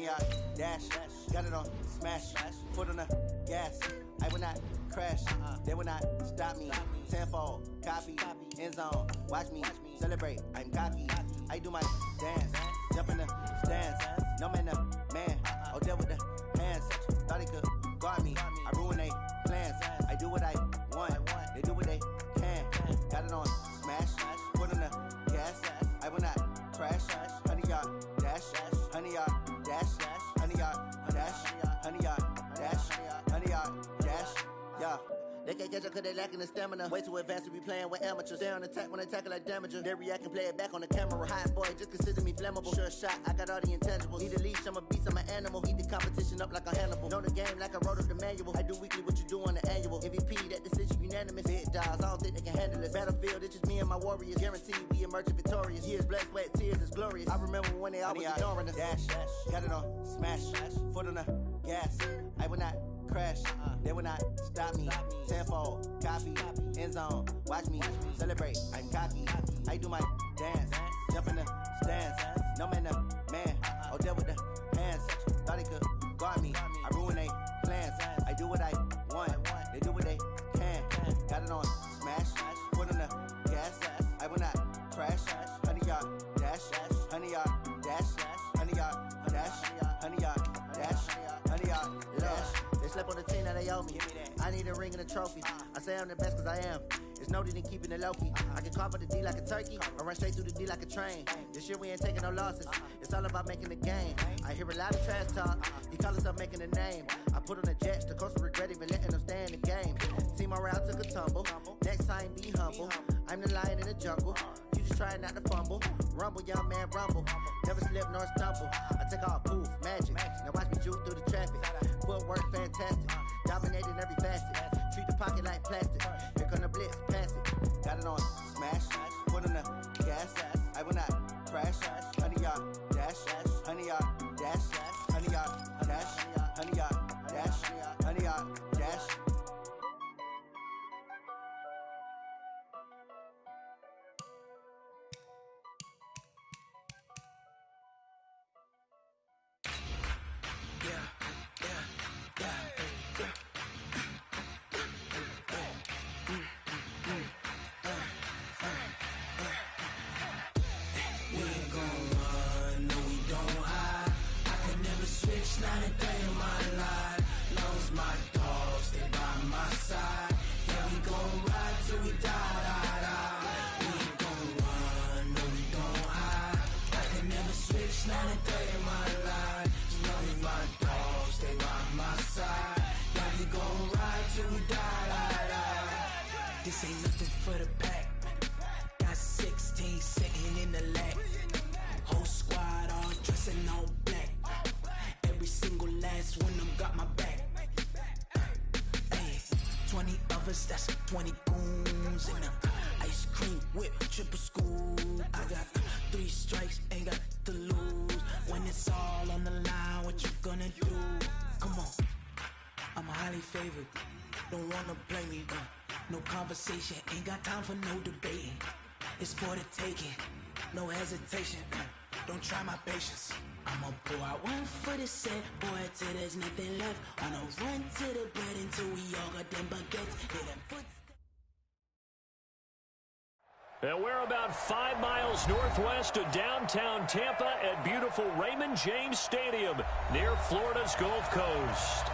yard, dash, got it on, smash, foot on the gas. I will not crash, they will not stop me. Tenfold, copy, end zone, watch me celebrate. I'm cocky, I do my dance, jump in the stands. No man, man, oh there with the hands. Thought he could guard me, I ruin they plans. I do what I want, they do what they can. Got it on, smash, foot on the gas. I will not crash, 100 yard dash, 100 yard dash, 100 yard dash, 100 yard dash, 100 yard dash, yeah. They can't catch up cause they lacking the stamina. Way too advanced to be playing with amateurs. Stay on attack when they tackle like damager. They react and play it back on the camera. Hot boy, just consider me flammable. Sure shot, I got all the intangibles. Need a leash, I'm a beast, I'm an animal. Eat the competition up like a Hannibal. Know the game like I wrote up the manual. I do weekly what you do on the annual. MVP, that decision unanimous. Big dogs, I don't think they can handle it. Battlefield, it's just me and my warriors. Guaranteed we emerge victorious. Years, blood, sweat, tears, it's glorious. I remember when they always ignoring us. Dash, got it on, smash, foot on the gas. I will not crash, they will not stop me. Tenfold, copy, end zone, watch me celebrate. I'm cocky, I do my dance, jump in the stands. No man, man, oh there with the hands. Thought he could guard me, I ruin they plans. I do what I want, they do what they can. Got it on, smash, foot on the gas. I will not crash, 100 yard dash, 100 yard dash, 100 yard dash, 100 yard dash, 100 yard dash. They slept on the team that they owe me. I need a ring and a trophy. I say I'm the best cause I am. It's noted in keeping it low-key. I can carve up the D like a turkey or run straight through the D like a train. This year we ain't taking no losses. It's all about making the game. I hear a lot of trash talk. He call himself making a name. I put on the Jets. The coach will regret even letting them stay in the game. Team morale took a tumble. Next time be humble. I'm the lion in the jungle. You just try not to fumble. Rumble, young man, rumble. Never slip nor stumble. I take off poof, magic. Now watch me juke through the traffic. Footwork fantastic. Dominating every facet. Treat the pocket like plastic. Here come the blitz, pass it. Got it on, smash. Foot on the gas. I will not crash. 100 yard dash. 100 yard dash. 100 yard dash. 100 yard dash. 100 yard dash. Not a day in my life. Long as my dogs stay by my side. Yeah, we gon' ride till we die. We ain't gon' run, no we gon' hide. I can never switch, not a day in my life. As long as my dogs stay by my side. Yeah, we gon' ride till we die. This ain't nothing for the pack. Got 16 sitting in the lap. Whole squad all dressing all black. Every single last one of them got my back. Hey, 20 of us, that's 20 goons. And ice cream whip, triple scoop. I got 3 strikes, ain't got to lose. When it's all on the line, what you gonna do? Come on, I'm highly favored. Don't wanna play me, no conversation. Ain't got time for no debating. It's for the taking, no hesitation. Don't try my patience. I'ma pour out one for the set, boy, till there's nothing left. On a run to the bread until we all got them baguettes. Hit them footsteps. And we're about 5 miles northwest of downtown Tampa at beautiful Raymond James Stadium near Florida's Gulf Coast.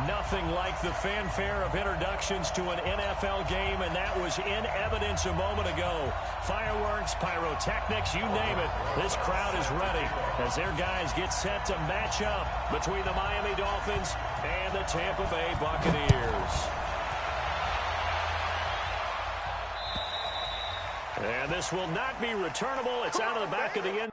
Nothing like the fanfare of introductions to an NFL game, and that was in evidence a moment ago. Fireworks, pyrotechnics, you name it. This crowd is ready as their guys get set to match up between the Miami Dolphins and the Tampa Bay Buccaneers. And this will not be returnable. It's out of the back of the end.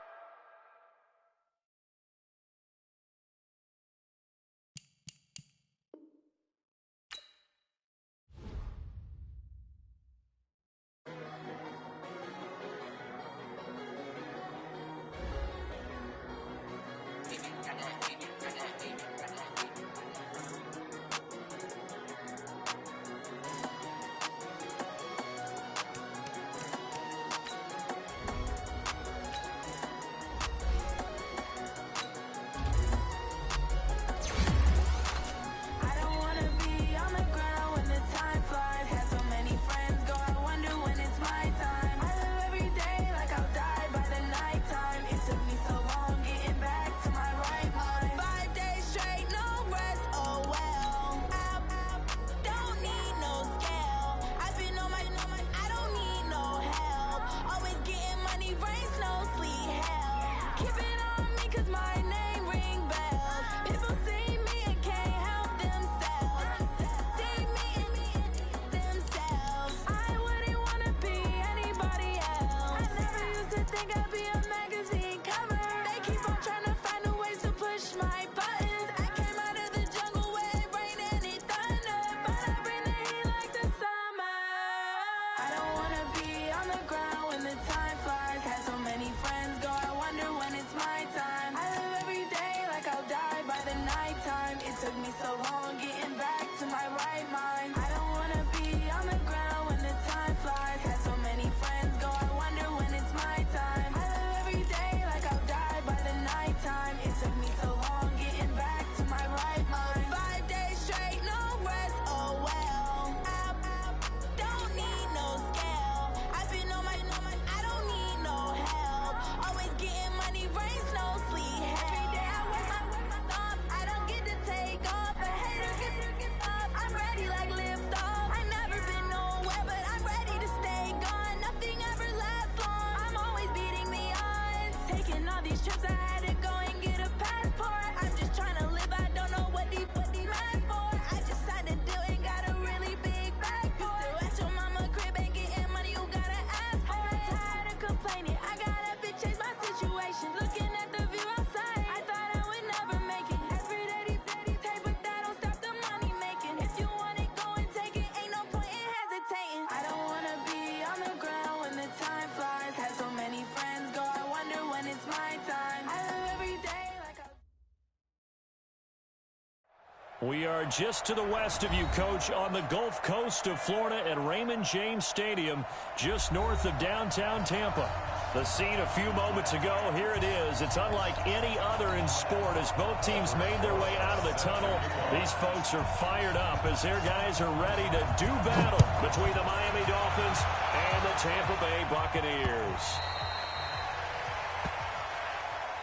We are just to the west of you, Coach, on the Gulf Coast of Florida at Raymond James Stadium, just north of downtown Tampa. The scene a few moments ago, here it is. It's unlike any other in sport as both teams made their way out of the tunnel. These folks are fired up as their guys are ready to do battle between the Miami Dolphins and the Tampa Bay Buccaneers.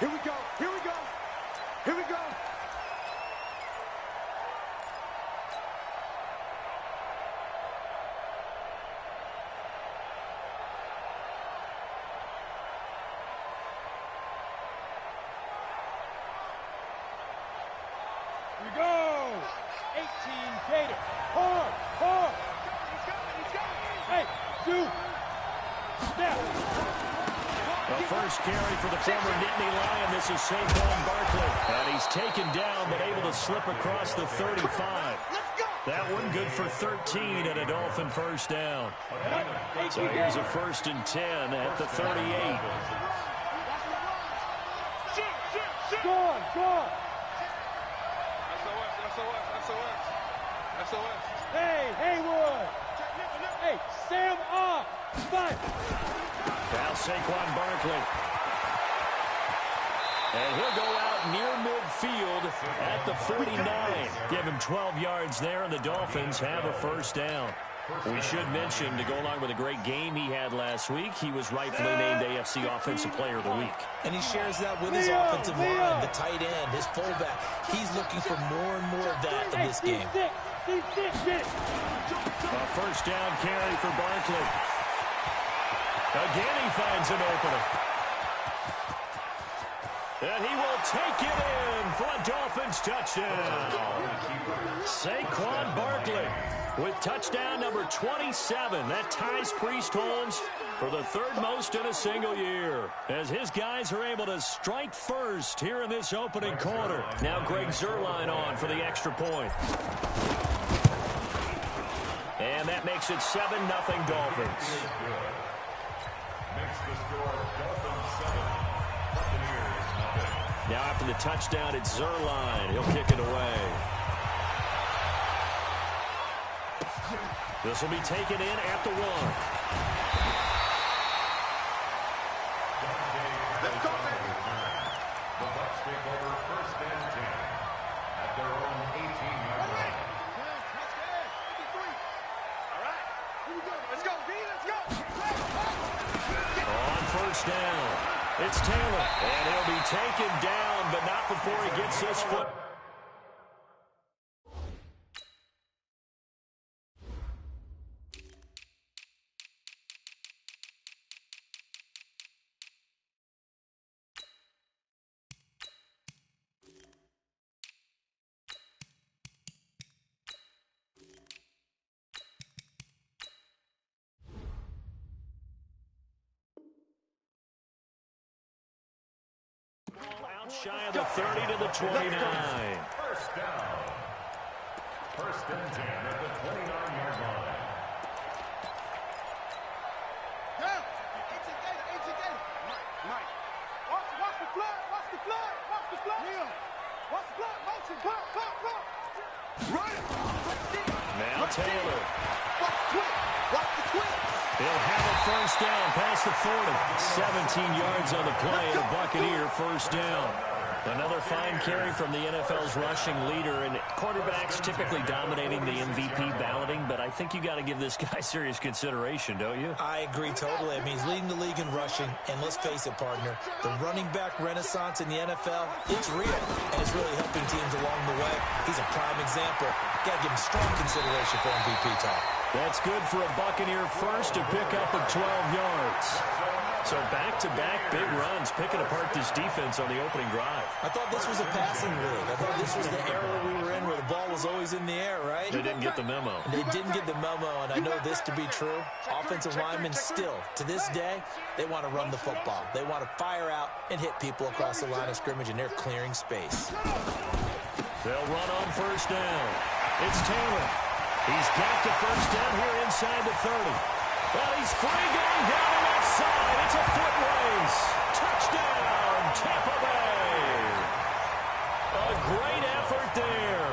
Here we go, here we go, here we go. Here we go! 18 Gator. Hard, hard. He's got it. Hey, two. Step. The first carry for the former Nittany Lion. This is Saquon Barkley. And he's taken down but able to slip across the 35. That one good for 13 and a Dolphin first down. So here's a 1st and 10 at the 38. Gone, gone. SOS. Hey, Haywood. Hey, Sam off. Fight. Now Saquon Barkley. And he'll go out near midfield at the 49. Give him 12 yards there, and the Dolphins have a first down. We should mention, to go along with a great game he had last week, he was rightfully named AFC Offensive Player of the Week. And he shares that with his offensive line, the tight end, his fullback. He's looking for more and more of that in this game. A first down carry for Barkley. Again, he finds an opening. And he will take it in for a Dolphins touchdown. Saquon Barkley with touchdown number 27. That ties Priest Holmes for the 3rd most in a single year, as his guys are able to strike first here in this opening quarter. Now Greg Zuerlein on for the extra point. And that makes it 7-0 Dolphins. Makes the score Dolphins 7, Buccaneers nothing. Now after the touchdown, it's Zuerlein. He'll kick it away. This will be taken in at the 1. The Bucs take over 1st and 10 at their own 18-yard line. All right, here we go. Let's go, D. Let's go. On first down, it's Taylor. And he'll be taken down, but not before he gets his foot. Shy of the 30 to the 29. First down. 1st and 10 at the 29-yard line. Down. 18 Gator. Mike. Watch the flood. Watch the flood. Watch the flood. Watch the flood. Motion. Pop. Run. Now Taylor. Watch the twist. Watch the twist. They'll have a first down past the 40. 17 yards on the play, and a Buccaneer first down. Another fine carry from the NFL's rushing leader, and quarterbacks typically dominating the MVP balloting, but I think you got to give this guy serious consideration, don't you? I agree totally. I mean, he's leading the league in rushing, and let's face it, partner, the running back renaissance in the NFL, it's real, and it's really helping teams along the way. He's a prime example. Got to give him strong consideration for MVP talk. That's good for a Buccaneer first to pick up of 12 yards. So back-to-back big runs, picking apart this defense on the opening drive. I thought this was a passing league. I thought this was the era we were in where the ball was always in the air, right? They didn't get the memo. They didn't get the memo, and I know this to be true. Offensive linemen still, to this day, they want to run the football. They want to fire out and hit people across the line of scrimmage, and they're clearing space. They'll run on first down. It's Taylor. He's got the first down here inside the 30. Well, he's free going down the left side. It's a foot race. Touchdown, Tampa Bay. A great effort there.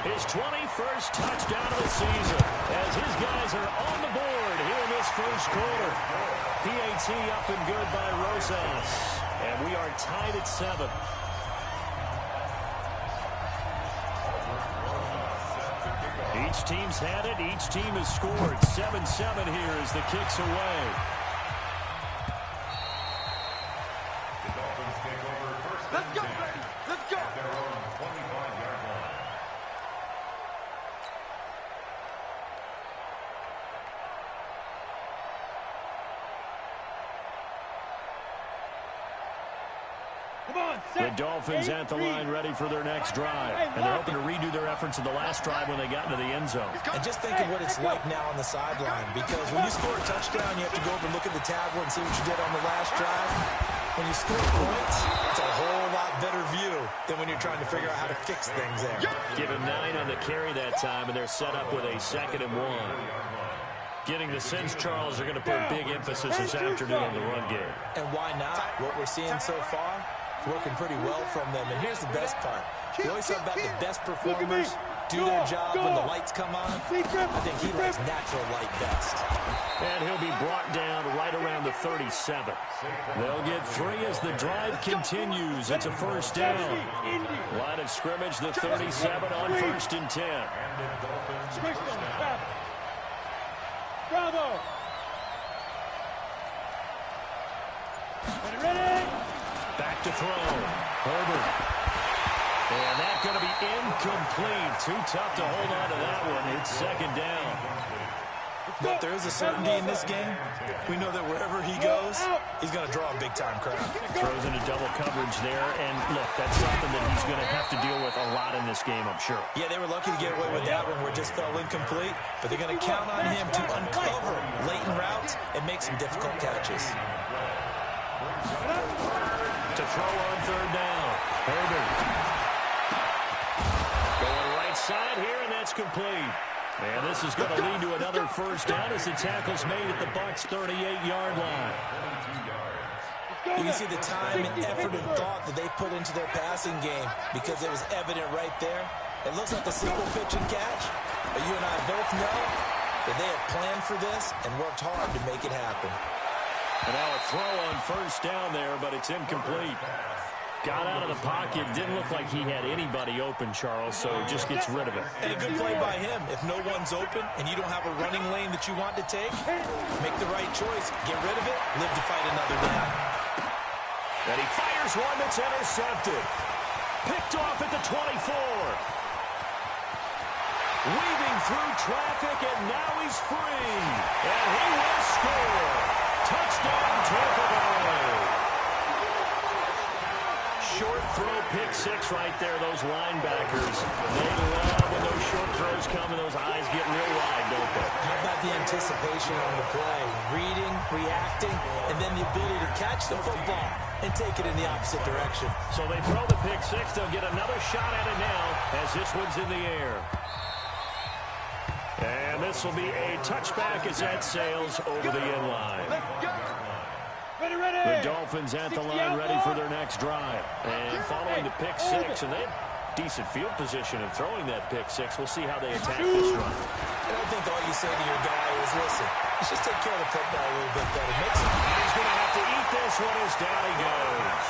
His 21st touchdown of the season as his guys are on the board here in this first quarter. PAT up and good by Rosas. And we are tied at 7. Each team's had it. Each team has scored. 7-7 here as the kick's away. The Dolphins take over first and 10. Let's go. At their own 25-yard line. Come on, The Dolphins at the line ready for their next drive. And they're hoping to redo their efforts of the last drive when they got into the end zone. And just think of what it's like now on the sideline, because when you score a touchdown, you have to go over and look at the tablet and see what you did on the last drive. When you score points, it's a whole lot better view than when you're trying to figure out how to fix things there. Give him 9 on the carry that time, and they're set up with a 2nd and 1. Getting the sense Charles are going to put big emphasis this afternoon on the run game. And why not? What we're seeing so far, it's working pretty well from them. And here's the best part. We always talk about the best performers do their job when the lights come on. I think he likes natural light best. And he'll be brought down right around the 37. They'll get 3 as the drive continues. It's a first down. Line of scrimmage, the 37 on 1st and 10. Bravo. Ready? Back to throw. Herbert. And that's going to be incomplete. Too tough to hold on to that one. It's 2nd down. But there is a certainty in this game. We know that wherever he goes, he's going to draw a big-time crowd. Throws into double coverage there. And, look, that's something that he's going to have to deal with a lot in this game, I'm sure. Yeah, they were lucky to get away with that one where it just fell incomplete. But they're going to count on him to uncover latent routes and make some difficult catches. To throw on 3rd down. Herbert. Going right side here, and that's complete. And this is going to lead to another first down as the tackle's made at the Bucs' 38-yard line. You can see the time and effort and thought that they put into their passing game because it was evident right there. It looks like a simple pitch and catch, but you and I both know that they have planned for this and worked hard to make it happen. And now a throw on first down there, but it's incomplete. Got out of the pocket. Didn't look like he had anybody open, Charles, so just gets rid of it. And a good play by him. If no one's open and you don't have a running lane that you want to take, make the right choice. Get rid of it. Live to fight another down. And he fires one that's intercepted. Picked off at the 24. Weaving through traffic, and now he's free. And he will score. Touchdown, Tampa Bay. Short throw, pick 6 right there, those linebackers. They love when those short throws come and those eyes get real wide, don't they? How about the anticipation on the play? Reading, reacting, and then the ability to catch the football and take it in the opposite direction. So they throw the pick 6. They'll get another shot at it now as this one's in the air. And this will be a touchback as that sails over the end line. The Dolphins at the line ready for their next drive. And following the pick 6, and they have decent field position in throwing that pick 6. We'll see how they attack this run. And I think all you say to your guy is, listen, let's just take care of the football a little bit better. He's going to have to eat this one as down he goes.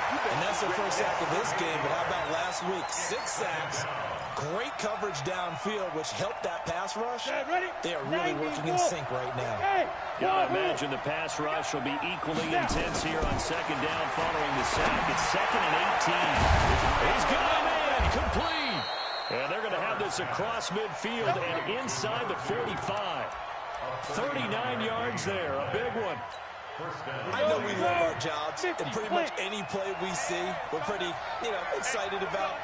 And that's the first sack of this game, but how about last week? 6 sacks. Great coverage downfield, which helped that pass rush. They are really working in sync right now. Gotta imagine the pass rush will be equally intense here on 2nd down following the sack. It's 2nd and 18. He's got a man complete. And they're going to have this across midfield and inside the 45. 39 yards there, a big one. I know we love our jobs, and pretty much any play we see, we're pretty, excited about.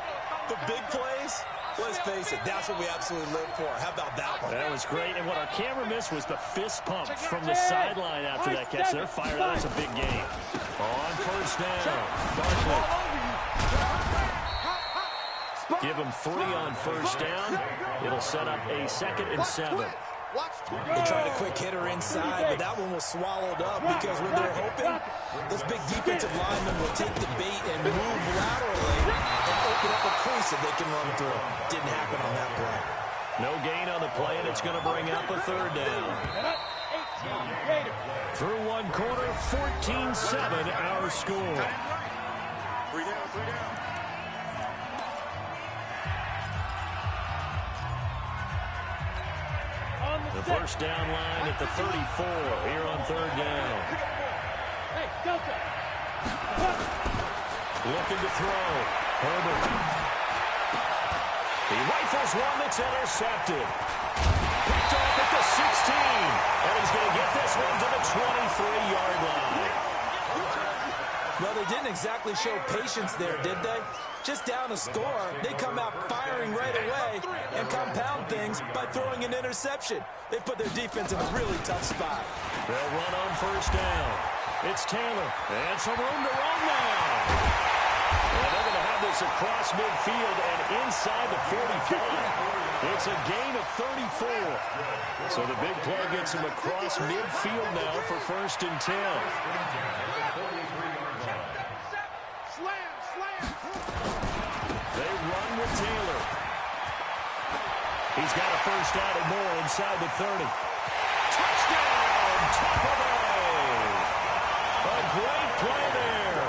The big plays, let's face it, that's what we absolutely live for. How about that one? That was great, and what our camera missed was the fist pump from the sideline after that catch. They're fired out. That's a big game. On first down, Barkley. Give him 3 on first down. It'll set up a 2nd and 7. They tried a quick hitter inside, but that one was swallowed up because when they're hoping, those big defensive linemen will take the bait and move laterally and open up a crease that they can run through. Didn't happen on that play. No gain on the play, and it's going to bring up a third down. Through one quarter, 14-7 our score. 3 down, 3 down. The first down line at the 34 here on third down. Looking to throw. Herbert. He rifles one that's intercepted. Picked off at the 16. And he's going to get this one to the 23-yard line. Well, they didn't exactly show patience there, did they? Just down a score, they come out firing right away and compound things by throwing an interception. They put their defense in a really tough spot. They'll run on first down. It's Taylor. And some room to run now. And they're going to have this across midfield and inside the 45. It's a gain of 34. So the big play gets him across midfield now for first and 10. They run with Taylor. He's got a first down and more inside the 30. Touchdown, Tampa Bay. A great play there.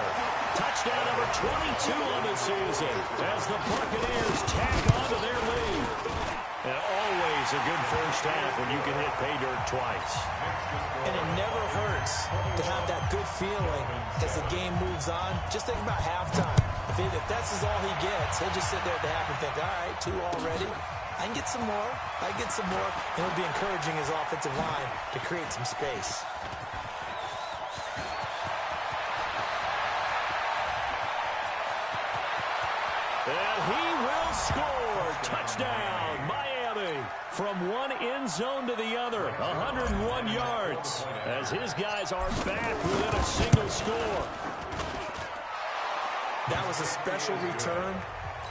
Touchdown number 22 on the season as the Buccaneers tack onto their lead. And always a good first half when you can hit pay dirt twice. And it never hurts to have that good feeling as the game moves on. Just think about halftime. If that's all he gets, he'll just sit there at the half and think, all right, 2 already. I can get some more. I can get some more. And it'll be encouraging his offensive line to create some space. And he will score. Touchdown, Miami. From one end zone to the other, 101 yards. As his guys are back within a single score. That was a special return,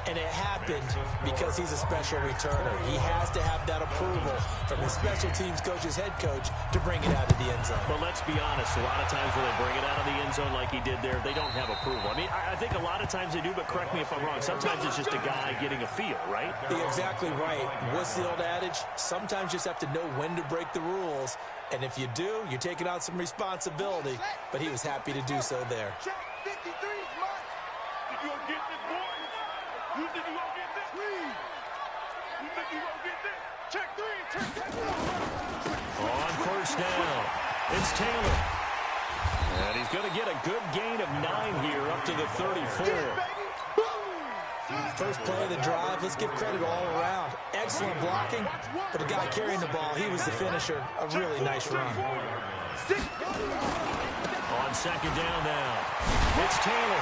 and it happened because he's a special returner. He has to have that approval from his special teams coach's head coach to bring it out of the end zone. But let's be honest, a lot of times when they bring it out of the end zone like he did there, they don't have approval. I mean, I think a lot of times they do, but correct me if I'm wrong. Sometimes it's just a guy getting a feel, right? You're exactly right. What's the old adage? Sometimes you just have to know when to break the rules, and if you do, you're taking on some responsibility, but he was happy to do so there. Check 53's mark. You gonna get this, boy? You think you gonna get this? You think you gonna get this? Check 3, check that. On first down, it's Taylor. And he's going to get a good gain of 9 here up to the 34. First play of the drive, let's give credit all around. Excellent blocking, but the guy carrying the ball, he was the finisher. A really nice run. On second down now, it's Taylor.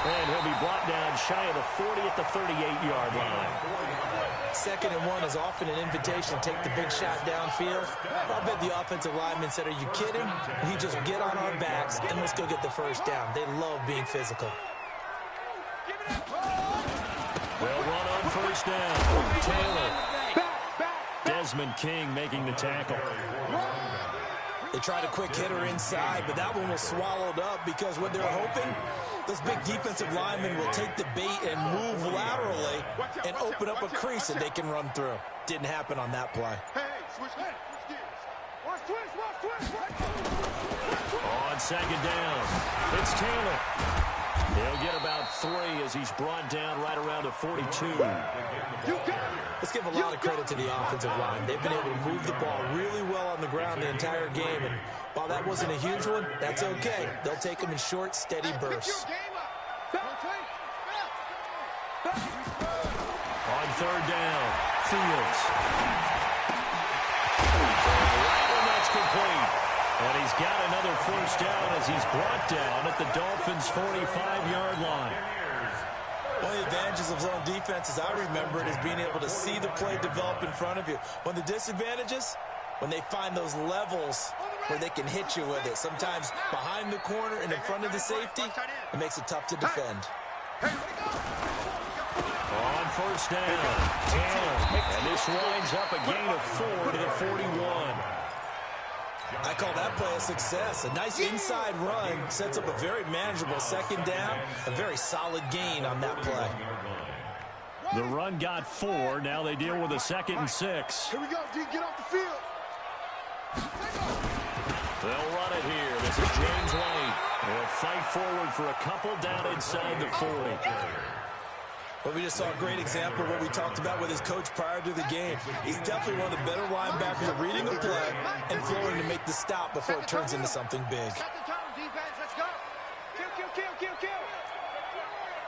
And he'll be brought down shy of the 40 at the 38-yard line. 2nd and 1 is often an invitation to take the big shot downfield. I bet the offensive lineman said, are you kidding? We just get on our backs and let's go get the first down. They love being physical. They'll run on first down. Taylor. Desmond King making the tackle. They tried a quick hitter inside, but that one was swallowed up because what they're hoping, those big defensive linemen will take the bait and move laterally and open up a crease that they can run through. Didn't happen on that play. On second down, it's Taylor. He'll get about 3 as he's brought down right around the 42. Let's give a lot of credit to the offensive line. They've been able to move the ball really well on the ground the entire game. And while that wasn't a huge one, that's okay. They'll take them in short, steady bursts. On third down, Fields. And that's complete. And he's got another first down as he's brought down at the Dolphins' 45-yard line. One of the advantages of zone defense, as I remember it, is being able to see the play develop in front of you. One of the disadvantages, when they find those levels where they can hit you with it. Sometimes behind the corner and in front of the safety, it makes it tough to defend. On first down. Taylor. And this winds up a gain of 4 to the 41. I call that play a success. A nice inside run sets up a very manageable second down. A very solid gain on that play. The run got 4. Now they deal with a 2nd and 6. Here we go, D. Get off the field. They'll run it here. This is James White. They'll fight forward for a couple down inside the 40. Well, we just saw a great example of what we talked about with his coach prior to the game. He's definitely one of the better linebackers at reading a play and flowing to make the stop before it turns into something big. Set the tone, defense. Let's go. Kill.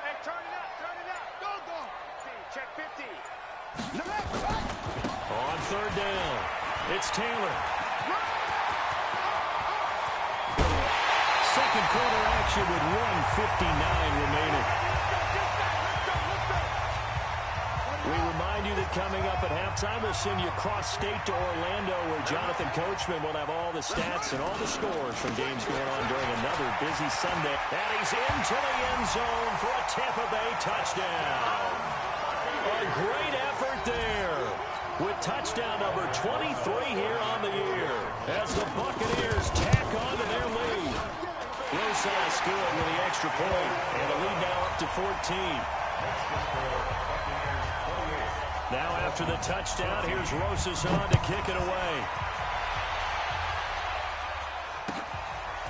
Hey, turn it up. Go. Check 50. On 3rd down, it's Taylor. Second quarter action with 1:59 remaining. We remind you that coming up at halftime, we'll send you cross-state to Orlando, where Jonathan Coachman will have all the stats and all the scores from games going on during another busy Sunday. And he's into the end zone for a Tampa Bay touchdown. A great effort there, with touchdown number 23 here on the year, as the Buccaneers tack on to their lead. Rosas good with the extra point, and the lead now up to 14. Now after the touchdown, here's Rosas on to kick it away.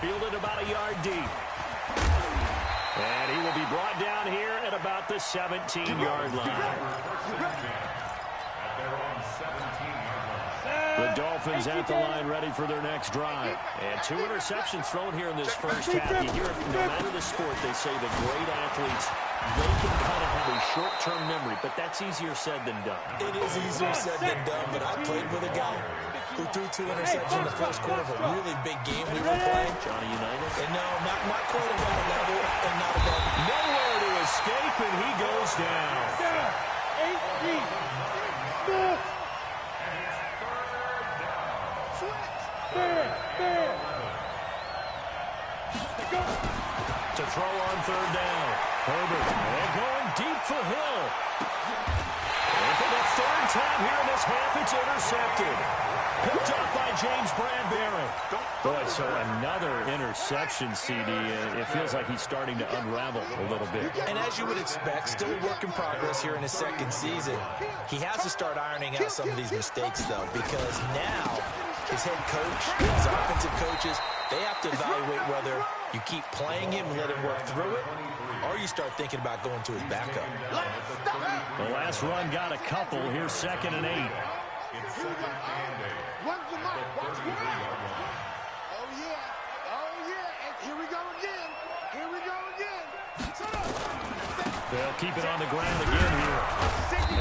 Fielded about a yard deep. And he will be brought down here at about the 17-yard line. The Dolphins at the line ready for their next drive. And 2 interceptions thrown here in this first half. You hear it, no matter the sport, they say the great athletes, they can kind of have a short-term memory, but that's easier said than done. It is easier said than done, but I played with a guy who threw 2 interceptions in the first quarter of a really big game we were playing. Johnny Unitas? And no, not quite at that level, and not above. Nowhere to escape, and he goes down. 18. To throw on 3rd down. Herbert, and going deep for Hill. And for the 3rd time here in this half, it's intercepted. Picked up by James Bradbury. Boy, so another interception, CD. It feels like he's starting to unravel a little bit. And as you would expect, still a work in progress here in his 2nd season. He has to start ironing out some of these mistakes, though, because now his head coach, his offensive coaches, they have to evaluate whether you keep playing him and let him work through it, or you start thinking about going to his backup. The last run got a couple. Here's 2nd and 8. Run the mic. Watch it. Oh, yeah. And here we go again. They'll keep it on the ground again here.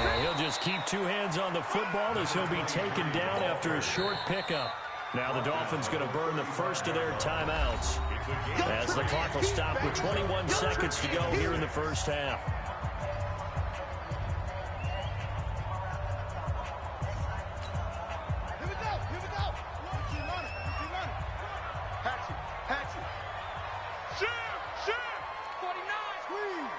And he'll just keep 2 hands on the football as he'll be taken down after a short pickup. Now the Dolphins going to burn the first of their timeouts, as the clock will stop with 21 seconds to go here in the first half. Here we go. Keep running. Patchy. Shoot. 49. Squeeze.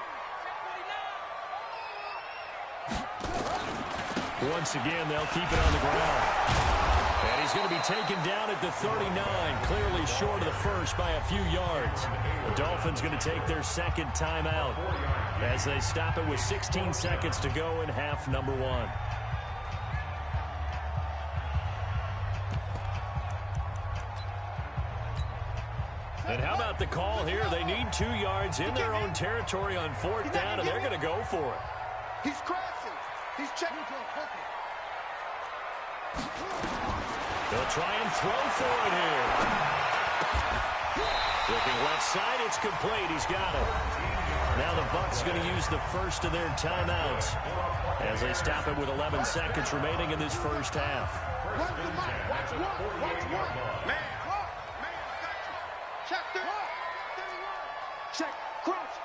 Once again, they'll keep it on the ground. And he's going to be taken down at the 39, clearly short of the first by a few yards. The Dolphins going to take their 2nd timeout as they stop it with 16 seconds to go in half number 1. And how about the call here? They need 2 yards in their own territory on 4th down, and they're going to go for it. He's crashing. He's checking to a quickly. They'll try and throw for it here. Looking left side, it's complete. He's got it. Now the Bucs going to use the first of their timeouts as they stop it with 11 seconds remaining in this first half. Watch one. Man, I got you. Check there. Check. Cross.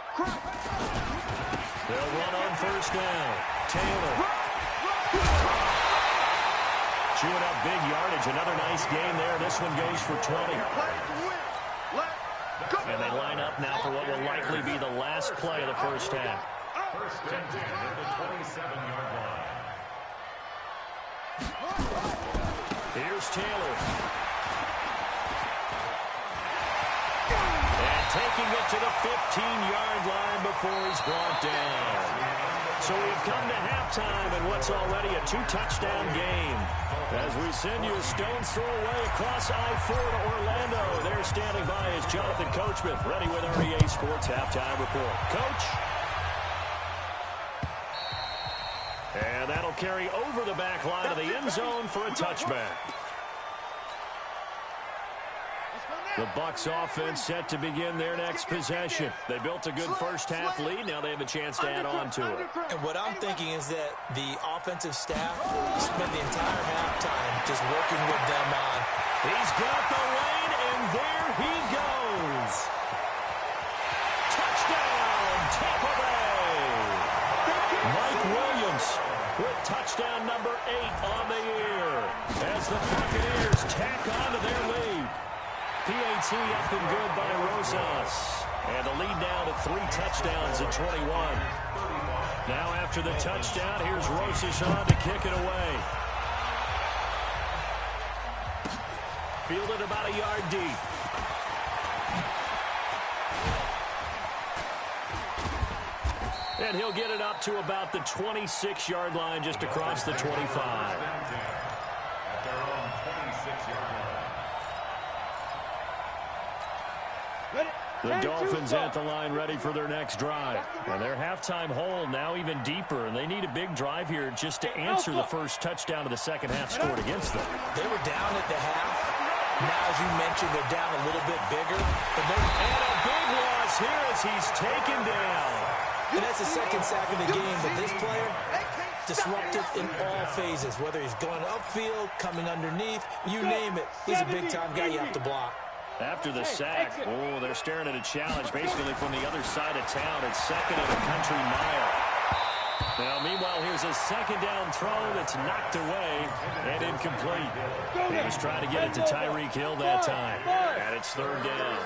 They'll run on 1st down. Taylor. Chewing up big yardage. Another nice gain there. This one goes for 20. And they line up now for what will likely be the last play of the first half. First and 10 at the 27-yard line. Here's Taylor. And taking it to the 15-yard line before he's brought down. So we've come to halftime in what's already a 2-touchdown game. As we send you a stone's throw away across I-4 to Orlando. There standing by is Jonathan Coachman, ready with our EA Sports Halftime Report. Coach? And that'll carry over the back line of the end zone for a touchback. The Bucs offense set to begin their next possession. They built a good first-half lead. Now they have a chance to add on to it. And what I'm thinking is that the offensive staff spent the entire halftime just working with them on. He's got the lane, and there he goes. Touchdown, Tampa Bay. Mike Williams with touchdown number 8 on the year as the Buccaneers tack on to their lead. PAT up and good by Rosas. And the lead now to 3 touchdowns at 21. Now after the touchdown, here's Rosas on to kick it away. Fielded about a yard deep. And he'll get it up to about the 26-yard line just across the 25. The Dolphins at the line ready for their next drive. And their halftime hole now even deeper, and they need a big drive here just to answer the first touchdown of the second half scored against them. They were down at the half. Now, as you mentioned, they're down a little bit bigger. But and a big loss here as he's taken down. And that's the second sack of the game, but this player disruptive in all phases, whether he's going upfield, coming underneath, you name it. He's a big-time guy you have to block. After the sack, they're staring at a challenge basically from the other side of town. It's second and a country mile. Now, meanwhile, here's a second down throw that's knocked away and incomplete. He was trying to get it to Tyreek Hill that time. And it's third down.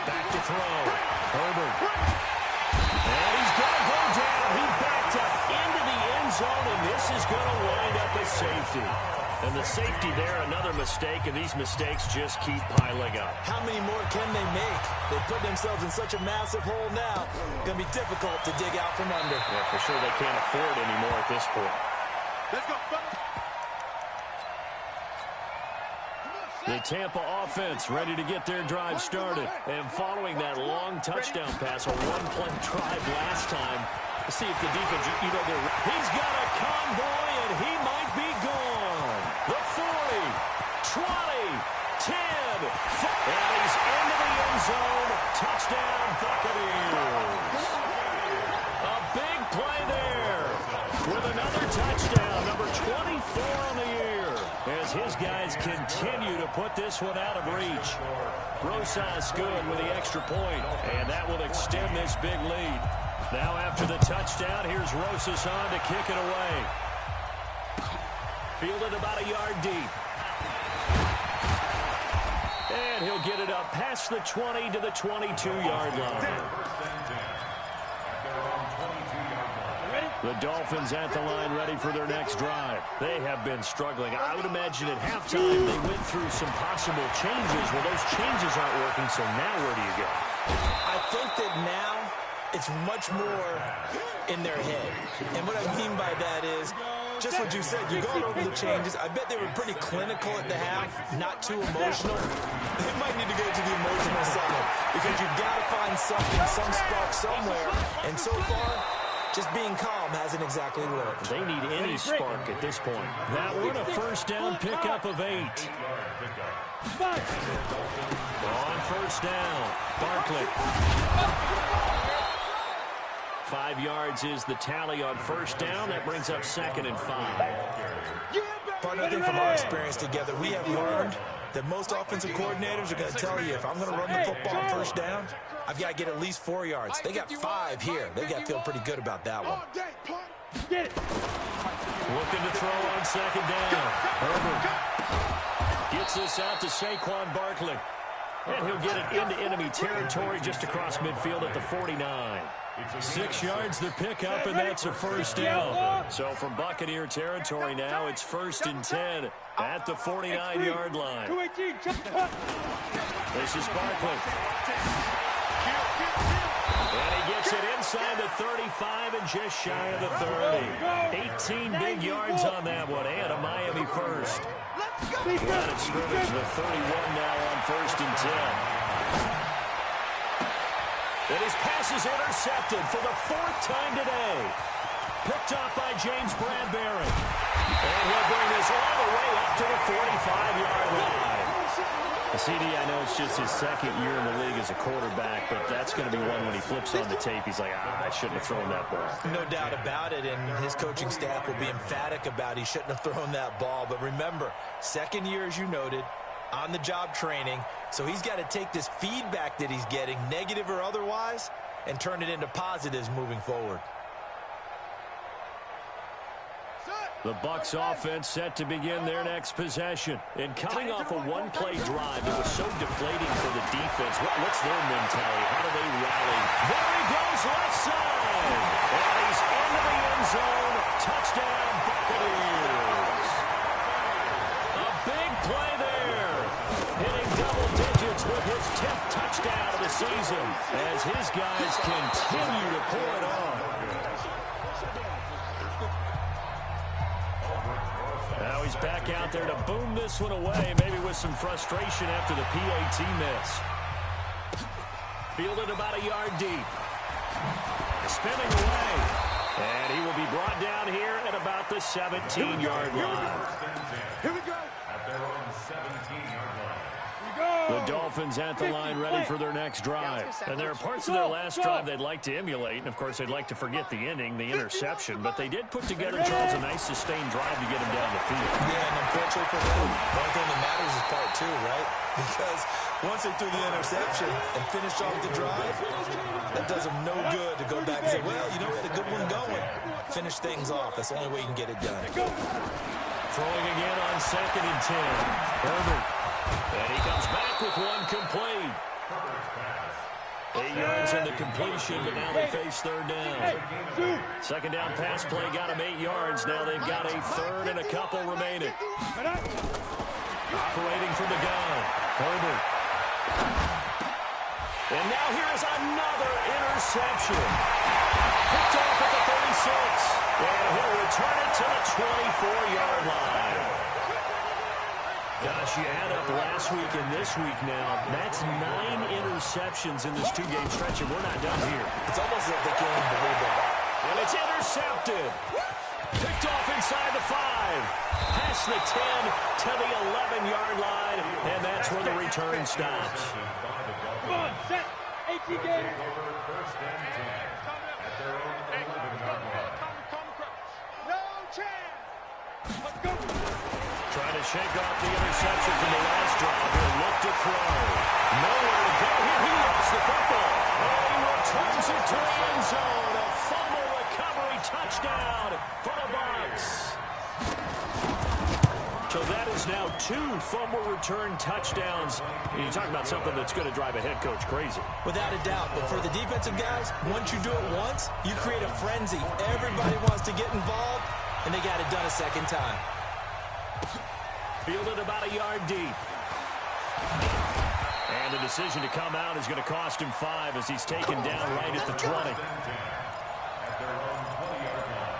Back to throw. Herbert. And he's going to go down. He backed up into the end zone, and this is going to wind up a safety. And the safety there, another mistake, and these mistakes just keep piling up. How many more can they make? They put themselves in such a massive hole now. Going to be difficult to dig out from under. Yeah, for sure they can't afford anymore at this point. Let's go. The Tampa offense ready to get their drive started. And following that long touchdown pass, a one-play drive last time, let's see if the defense, he's got a convoy, and he might be gone. The 40, 20, 10, 5, and he's into the end zone. Touchdown, Buccaneers. A big play there with another touchdown, number 24 on the year, as his guys continue to put this one out of reach. Rosas good with the extra point, and that will extend this big lead. Now after the touchdown, here's Rosas on to kick it away. Fielded about a yard deep. And he'll get it up past the 20 to the 22-yard line. The Dolphins at the line ready for their next drive. They have been struggling. I would imagine at halftime they went through some possible changes. Well, those changes aren't working, so now where do you go? I think that now it's much more in their head. And what I mean by that is just what you said. You're going over the changes. I bet they were pretty clinical at the half, not too emotional. They might need to go to the emotional side because you've got to find something, some spark somewhere. And so far, just being calm hasn't exactly worked. They need any spark at this point. That one a first down pickup of 8. On first down, Barkley. 5 yards is the tally on first down. That brings up 2nd and 5. Partner, I think from our experience together, we have learned that most offensive coordinators are going to tell you, if I'm going to run the football on first down, I've got to get at least 4 yards. They got 5 here. They got to feel pretty good about that one. Looking to throw on second down. Herbert gets this out to Saquon Barkley. And he'll get it into enemy territory just across midfield at the 49. 6 yards the pickup, and that's a first down. So from Buccaneer territory now, it's 1st and 10 at the 49-yard line. This is Barkley. And he gets it inside the 35 and just shy of the 30. 18 big yards on that one, and a Miami first. Line of scrimmage, the 31 now on 1st and 10. And his pass is intercepted for the 4th time today. Picked off by James Bradbury. And he'll bring this all the way up to the 45-yard line. CD, I know it's just his 2nd year in the league as a quarterback, but that's going to be one when he flips on the tape. He's like, I shouldn't have thrown that ball. No doubt about it, and his coaching staff will be emphatic about he shouldn't have thrown that ball. But remember, 2nd year, as you noted, on-the-job training, so he's got to take this feedback that he's getting, negative or otherwise, and turn it into positives moving forward. The Bucs offense set to begin their next possession. And coming off a one-play drive that was so deflating for the defense, what's their mentality? How do they rally? There he goes, left side. And he's into the end zone. Touchdown, Buccaneers. A big play there. Hitting double digits with his 10th touchdown of the season as his guys continue to pour it on. Now he's back out there to boom this one away, maybe with some frustration after the PAT miss. Fielded about a yard deep. Spinning away. And he will be brought down here at about the 17-yard line. Here we go. At their own 17-yard line. The Dolphins at the line ready for their next drive. And there are parts of their last drive they'd like to emulate. And, of course, they'd like to forget the ending, the interception. But they did put together, Charles, a nice sustained drive to get him down the field. Yeah, and unfortunately for them, one thing that matters is part 2, right? Because once they threw the interception and finished off the drive, that does them no good to go back and say, well, you know, we had a good one going. Finish things off. That's the only way you can get it done. Throwing again on 2nd and 10. Herbert. And he comes back with one complete. 8 yards in the completion, but now they face 3rd down. 2nd down pass play got him 8 yards. Now they've got a 3rd and a couple remaining. Operating from the gun. Herbert. And now here is another interception. Picked off at the 36. And he'll return it to the 24-yard line. Gosh, you add up last week and this week now. That's 9 interceptions in this 2-game stretch, and we're not done here. It's almost like they can't even believe it. And it's intercepted. Picked off inside the 5. Past the 10 to the 11-yard line, and that's where the return stops. Come on, set. 18 game. First and 10 at their own 11-yard line. No chance. Let's go. Trying to shake off the interception from the last drive. He'll look to throw. Nowhere to go here. He lost the football. And he returns it to the end zone. A fumble recovery touchdown for the Bucs. So that is now 2 fumble return touchdowns. And you talk about something that's going to drive a head coach crazy. Without a doubt. But for the defensive guys, once you do it once, you create a frenzy. Everybody wants to get involved, and they got it done a 2nd time. Fielded about a yard deep. And the decision to come out is going to cost him 5 as he's taken down right at the 20. At their own 20-yard line.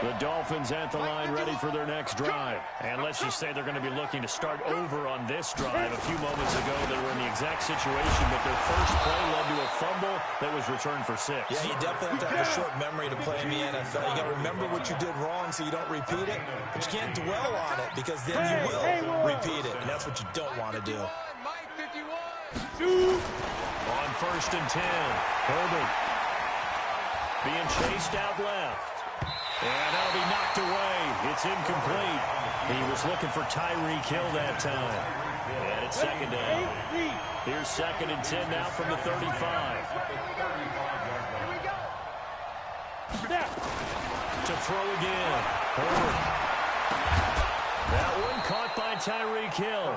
The Dolphins at the line ready for their next drive. And let's just say they're going to be looking to start over on this drive. A few moments ago, they were in the exact situation, but their first play led to a fumble that was returned for 6. Yeah, you definitely have to have a short memory to play in the NFL. You got to remember what you did wrong so you don't repeat it, but you can't dwell on it because then you will repeat it, and that's what you don't want to do. On 1st and 10, Herbert being chased out left. And that'll be knocked away. It's incomplete. He was looking for Tyreek Hill that time. And it's 2nd down. Here's 2nd and 10 now from the 35. To throw again. Herbert. That one caught by Tyreek Hill.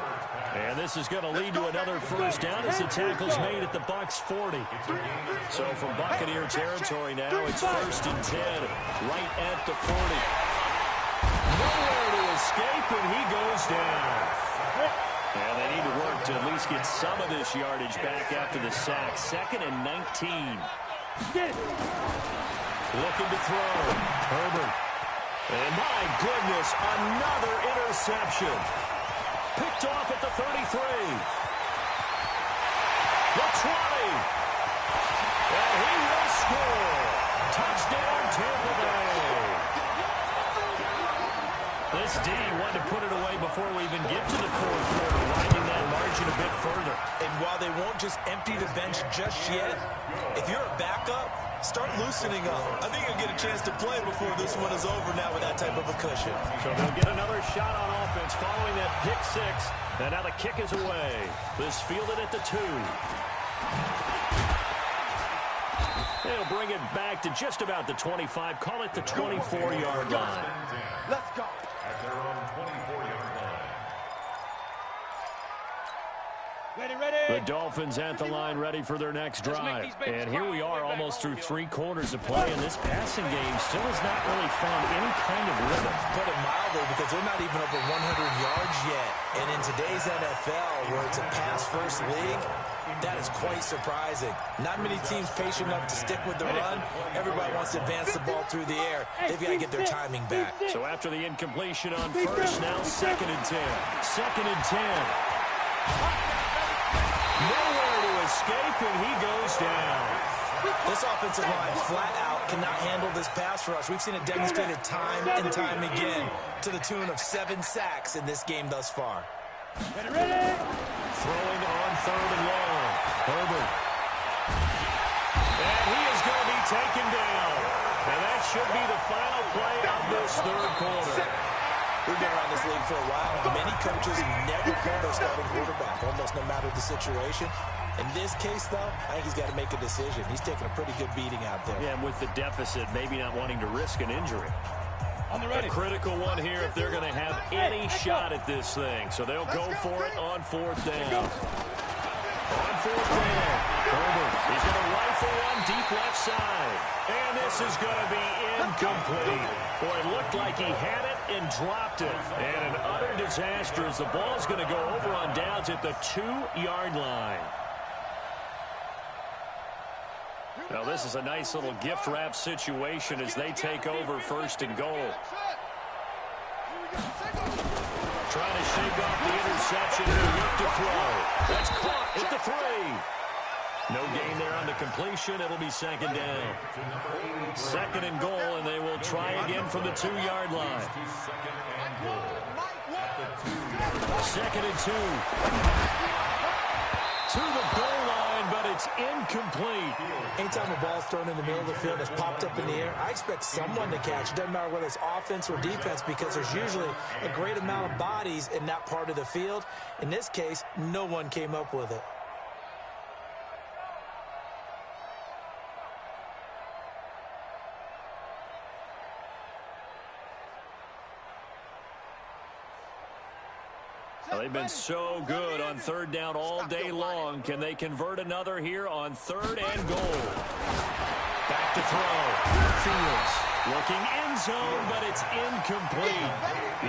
And this is going to lead to another first down as the tackle's made at the Bucs 40. So from Buccaneer territory now, it's 1st and 10, right at the 40. Nowhere to escape, and he goes down. And they need to work to at least get some of this yardage back after the sack. 2nd and 19. Looking to throw. Herbert. And my goodness, another interception. Picked off at the 33. The 20. And he will score. Touchdown, Tampa Bay. This D wanted to put it away before we even get to the 4th quarter, widening that margin a bit further. And while they won't just empty the bench just yet, if you're a backup, start loosening up. I think you'll get a chance to play before this one is over now with that type of a cushion. So they'll get another shot on offense following that pick 6. And now the kick is away. This fielded at the 2. They'll bring it back to just about the 25. Call it the 24-yard line. Let's go. At their own 24-yard line. The Dolphins at the line ready for their next drive. And here we are almost through 3 quarters of play, and this passing game still has not really found any kind of rhythm. Put it mildly, because they're not even over 100 yards yet. And in today's NFL, where it's a pass-first league, that is quite surprising. Not many teams patient enough to stick with the run. Everybody wants to advance the ball through the air. They've got to get their timing back. So after the incompletion on first, now 2nd and 10. 2nd and 10. Nowhere to escape, and he goes down. This offensive line flat out cannot handle this pass rush. We've seen it demonstrated time and time again to the tune of 7 sacks in this game thus far. Ready. Throwing on 3rd and long. Herbert. And he is going to be taken down. And that should be the final play of this 3rd quarter. We've been around this league for a while. Many coaches never pull their starting quarterback, almost no matter the situation. In this case, though, I think he's got to make a decision. He's taking a pretty good beating out there. Yeah, and with the deficit, maybe not wanting to risk an injury. A critical one here if they're going to have any shot at this thing. So they'll go for it on 4th down. On 4th down, Herbert is going to rifle one deep left side. And this is going to be incomplete. Boy, it looked like he had it and dropped it. And an utter disaster as the ball's going to go over on downs at the 2-yard line. Now, this is a nice little gift wrap situation as they take over 1st and goal. Trying to shake off the interception and look to throw. That's caught at the 3. No gain there on the completion. It'll be 2nd down. 2nd and goal, and they will try again from the 2-yard line. 2nd and 2. To the goal line, but it's incomplete. Anytime a ball's thrown in the middle of the field and it's popped up in the air, I expect someone to catch. It doesn't matter whether it's offense or defense, because there's usually a great amount of bodies in that part of the field. In this case, no one came up with it. They've been so good on 3rd down all day long. Can they convert another here on 3rd and goal? Back to throw. Fields looking end zone, but it's incomplete.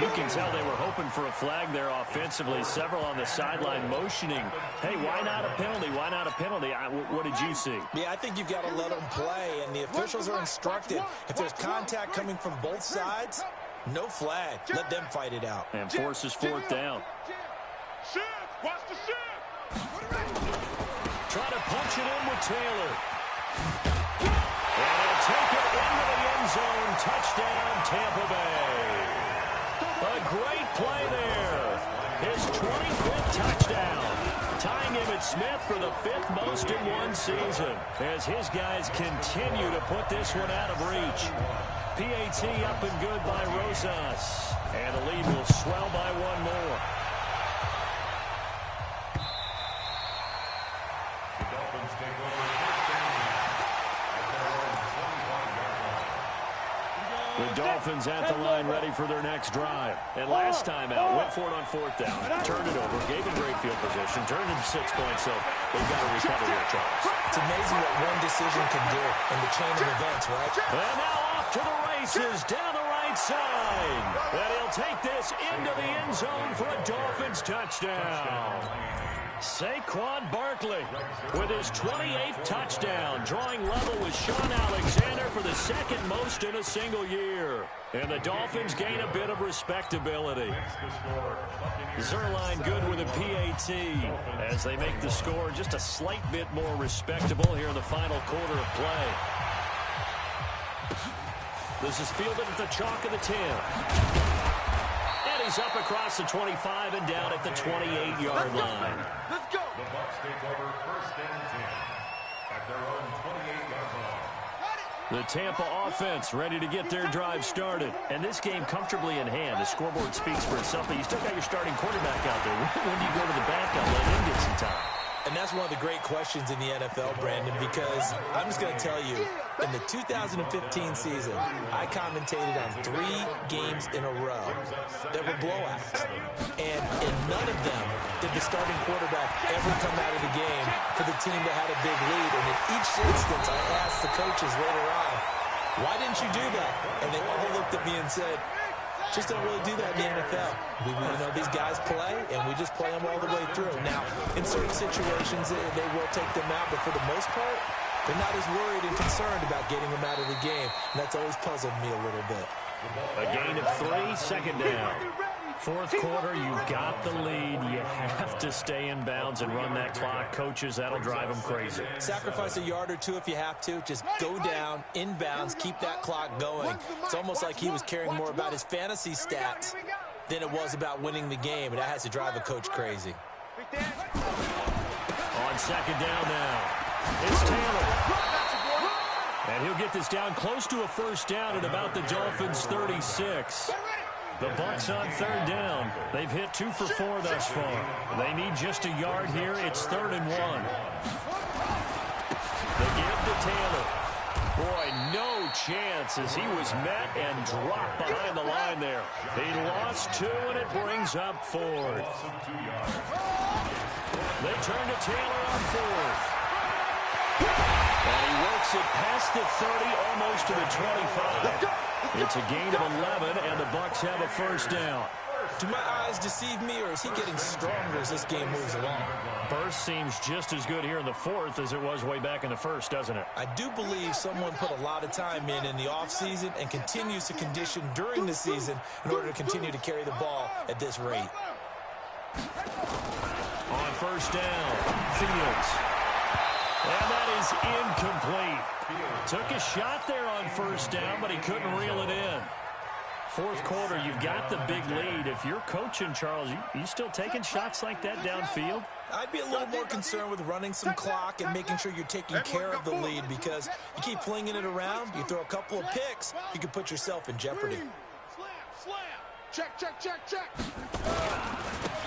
You can tell they were hoping for a flag there offensively. Several on the sideline motioning. Hey, why not a penalty? Why not a penalty? What did you see? Yeah, I think you've got to let them play, and the officials are instructed. If there's contact coming from both sides, no flag. Let them fight it out. And forces 4th down. Watch the shift. Trying to punch it in with Taylor. And he'll take it into the end zone. Touchdown, Tampa Bay. A great play there. His 25th touchdown. Tying Emmitt Smith for the 5th most in one season. As his guys continue to put this one out of reach. PAT up and good by Rosas. And the lead will swell by 1 more. The Dolphins at the line ready for their next drive. And last time out, went for it on 4th down, turned it over, gave him great field position, turned into 6 points, so they've got to recover their Charles. It's amazing what one decision can do in the chain of events, right? And now off to the races down the right side. And he'll take this into the end zone for a Dolphins touchdown. Saquon Barkley with his 28th touchdown, drawing level with Sean Alexander for the second most in a single year. And the Dolphins gain a bit of respectability. Zerline good with a PAT as they make the score just a slight bit more respectable here in the final quarter of play. This is fielded at the chalk of the 10. And he's up across the 25 and down at the 28-yard line. Let's go. The Bucs take over 1st and 10 at their own 28-yard line. The Tampa offense ready to get their drive started. And this game comfortably in hand. The scoreboard speaks for itself, but you still got your starting quarterback out there. When do you go to the backup, let him get some time? And that's one of the great questions in the NFL, Brandon, because I'm just going to tell you, in the 2015 season, I commentated on 3 games in a row that were blowouts. And in none of them did the starting quarterback ever come out of the game for the team that had a big lead. And in each instance, I asked the coaches later on, why didn't you do that? And they all looked at me and said, just don't really do that in the NFL. You know, these guys play, and we just play them all the way through. Now, in certain situations, they will take them out, but for the most part, they're not as worried and concerned about getting them out of the game, and that's always puzzled me a little bit. A gain of 3, second down. 4th quarter, you've got the lead. You have to stay in bounds and run that clock. Coaches, that'll drive them crazy. Sacrifice a yard or 2 if you have to. Just go down, in bounds, keep that clock going. It's almost like he was caring more about his fantasy stats than it was about winning the game, and that has to drive a coach crazy. On 2nd down now, it's Taylor. And he'll get this down close to a 1st down at about the Dolphins' 36. The Bucs on 3rd down. They've hit 2 for 4 thus far. They need just a yard here. It's 3rd and 1. They give to Taylor. Boy, no chance as he was met and dropped behind the line there. He lost 2, and it brings up 4th. They turn to Taylor on 4th. And he works it past the 30, almost to the 25. It's a gain of 11, and the Bucs have a 1st down. Do my eyes deceive me, or is he getting stronger as this game moves along? Burst seems just as good here in the 4th as it was way back in the 1st, doesn't it? I do believe someone put a lot of time in the offseason and continues to condition during the season in order to continue to carry the ball at this rate. On 1st down, Fields. And that is incomplete. Took a shot there on 1st down, but he couldn't reel it in. 4th quarter, you've got the big lead. If you're coaching, Charles, you still taking shots like that downfield? I'd be a little more concerned with running some clock and making sure you're taking care of the lead, because you keep flinging it around, you throw a couple of picks, you can put yourself in jeopardy. Slam. Check.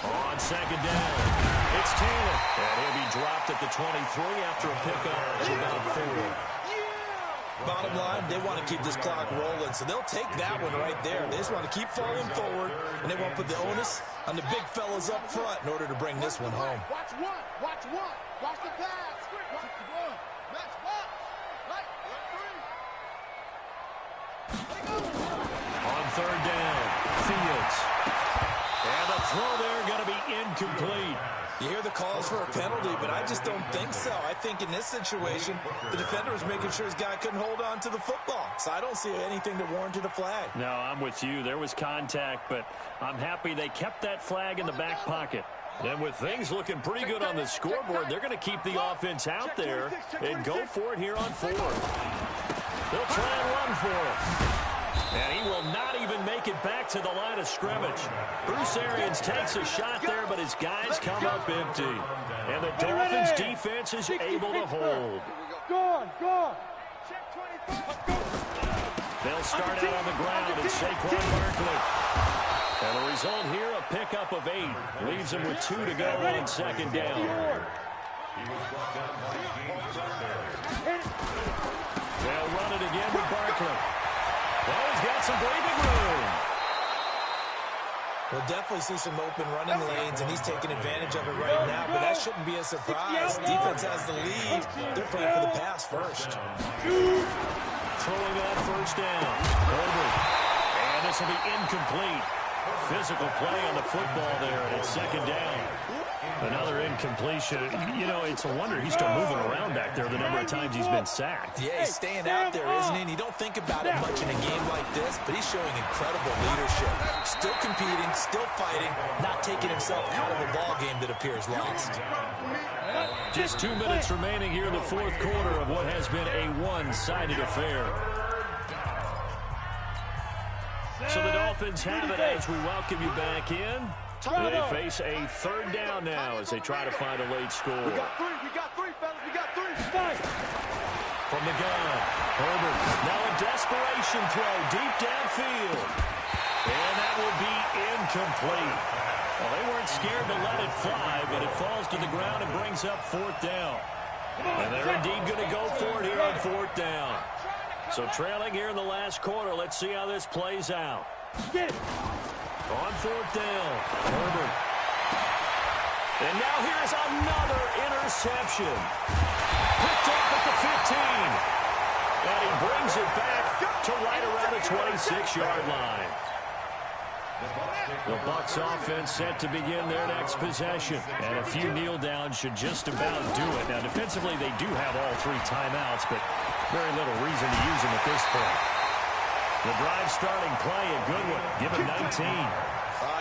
On 2nd down, it's Taylor. And he'll be dropped at the 23 after a pickup of about 4. Bottom line, they want to keep this clock rolling, so they'll take that one right there. They just want to keep falling forward, and they want to put the onus on the big fellas up front in order to bring this one home. Watch one. Watch the pass. Watch the one. Match box. Right. 3. On 3rd down, Fields. And the throw there going to be incomplete. You hear the calls for a penalty, but I just don't think so. I think in this situation, the defender was making sure his guy couldn't hold on to the football. So I don't see anything that warranted a flag. No, I'm with you. There was contact, but I'm happy they kept that flag in the back pocket. And with things looking pretty good on the scoreboard, they're going to keep the offense out there and go for it here on 4th. They'll try and run for it. And he will not even make it back to the line of scrimmage. Bruce Arians takes a shot there, but his guys come up empty. And the Dolphins defense is able to hold. Go on. They'll start out on the ground and Saquon Barkley. And the result here, a pickup of 8. Leaves him with 2 to go on 2nd down. They'll run it again with Barkley. Well, he's got some breathing room. We'll definitely see some open running lanes, and he's taking advantage of it right now, but that shouldn't be a surprise. Defense has the lead. They're playing for the pass first. Throwing on first down. Herbert. And this will be incomplete. Physical play on the football there, and it's second down. Another incompletion. You know, it's a wonder he's still moving around back there the number of times he's been sacked. Yeah, he's staying out there, isn't he? And you don't think about it much in a game like this, but he's showing incredible leadership. Still competing, still fighting, not taking himself out of a ball game that appears lost. Just 2 minutes remaining here in the fourth quarter of what has been a one-sided affair. So the Dolphins have it as we welcome you back in. They face a third down now as they try to find a late score. We got three, fellas. We got three. Fight. From the gun, Herbert. Now a desperation throw deep downfield. And that will be incomplete. Well, they weren't scared to let it fly, but it falls to the ground and brings up fourth down. And they're indeed going to go for it here on fourth down. So trailing here in the last quarter, let's see how this plays out. Get it. On fourth down, Herbert. And now here's another interception. Picked up at the 15. And he brings it back to right around the 26-yard line. The Bucs offense set to begin their next possession. And a few kneel downs should just about do it. Now, defensively, they do have all three timeouts, but very little reason to use them at this point. The drive starting play, a good one, given 19.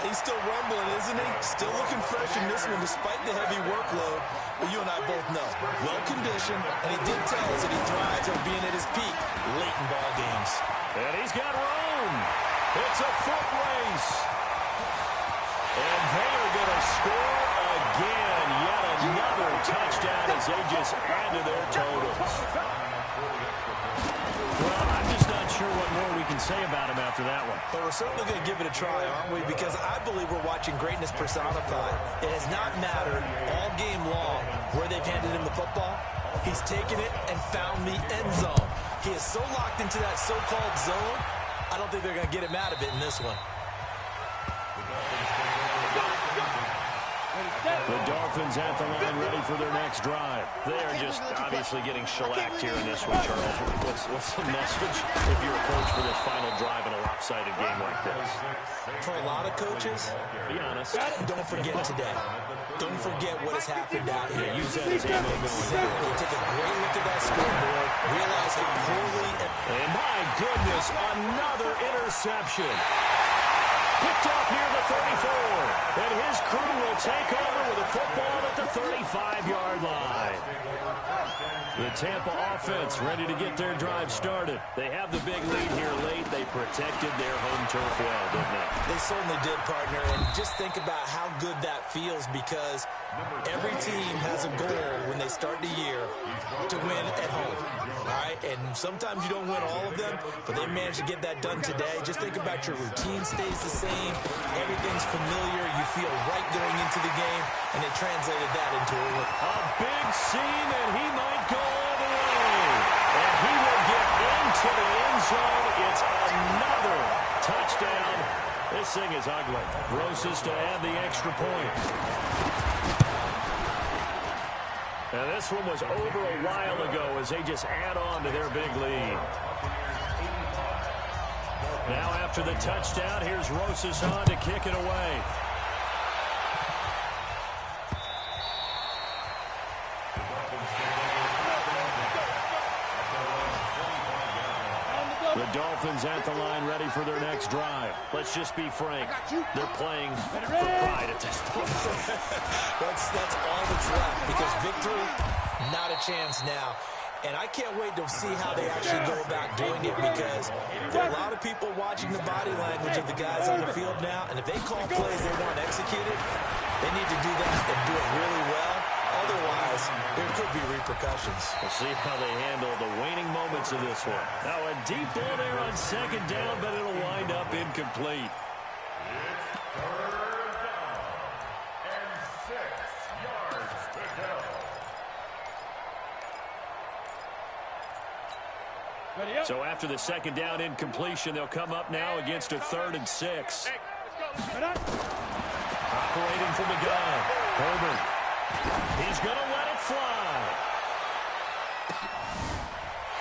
He's still rumbling, isn't he? Still looking fresh in this one despite the heavy workload. But you and I both know, well-conditioned, and he did tell us that he thrives on being at his peak late in ball games. And he's got room. It's a foot race. And they are going to score again. Yet another touchdown as they just add to their totals. Well, I'm just not sure what more we can say about him after that one. But we're certainly going to give it a try, aren't we? Because I believe we're watching greatness personified. It has not mattered all game long where they've handed him the football. He's taken it and found the end zone. He is so locked into that so-called zone, I don't think they're going to get him out of it in this one. The Dolphins at the line, ready for their next drive. They are just obviously getting shellacked here in this one, Charles. What's the message if you're a coach for this final drive in a lopsided game like this? For a lot of coaches, be honest, don't forget today. Don't forget what has happened out here. Use that as ammo going forward. Take a great look at that scoreboard, realize how poorly... And my goodness, another interception. Picked up near the 34. And his crew will take over with a football at the 35-yard line. The Tampa offense ready to get their drive started. They have the big lead here late. They protected their home turf well, didn't they? They certainly did, partner. And just think about how good that feels, because every team has a goal when they start the year to win at home. All right? And sometimes you don't win all of them, but they managed to get that done today. Just think about your routine stays the same. Everything's familiar. You feel right going into the game, and they translated that into a win. A big seam, and he might go all the way. And he will get into the end zone. It's another touchdown. This thing is ugly. Roses to add the extra point. And this one was over a while ago as they just add on to their big lead. Now after the touchdown, here's Roses on to kick it away. The Dolphins at the line, ready for their next drive. Let's just be frank. They're playing for pride at this point. That's all that's left, because victory, not a chance now. And I can't wait to see how they actually go about doing it, because there are a lot of people watching the body language of the guys on the field now, and if they call plays they want executed, they need to do that and do it really well. Otherwise, there could be repercussions. We'll see how they handle the waning moments of this one. Now a deep ball there on second down, but it'll wind up incomplete. It's third down and 6 yards to go. So after the second down incompletion, they'll come up now against a 3rd and 6. Operating from the gun, Herbert. He's going to let it fly.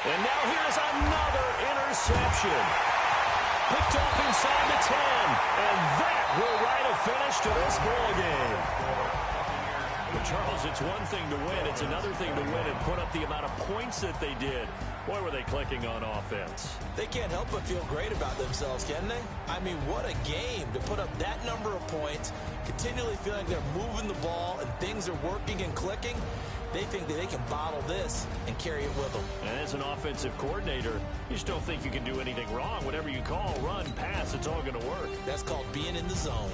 And now here's another interception. Picked off inside the 10. And that will write a finish to this ball game. But Charles, it's one thing to win. It's another thing to win and put up the amount of points that they did. Boy, were they clicking on offense. They can't help but feel great about themselves, can they? I mean, what a game to put up that number of points, continually feeling they're moving the ball and things are working and clicking. They think that they can bottle this and carry it with them. And as an offensive coordinator, you just don't think you can do anything wrong. Whatever you call, run, pass, it's all going to work. That's called being in the zone.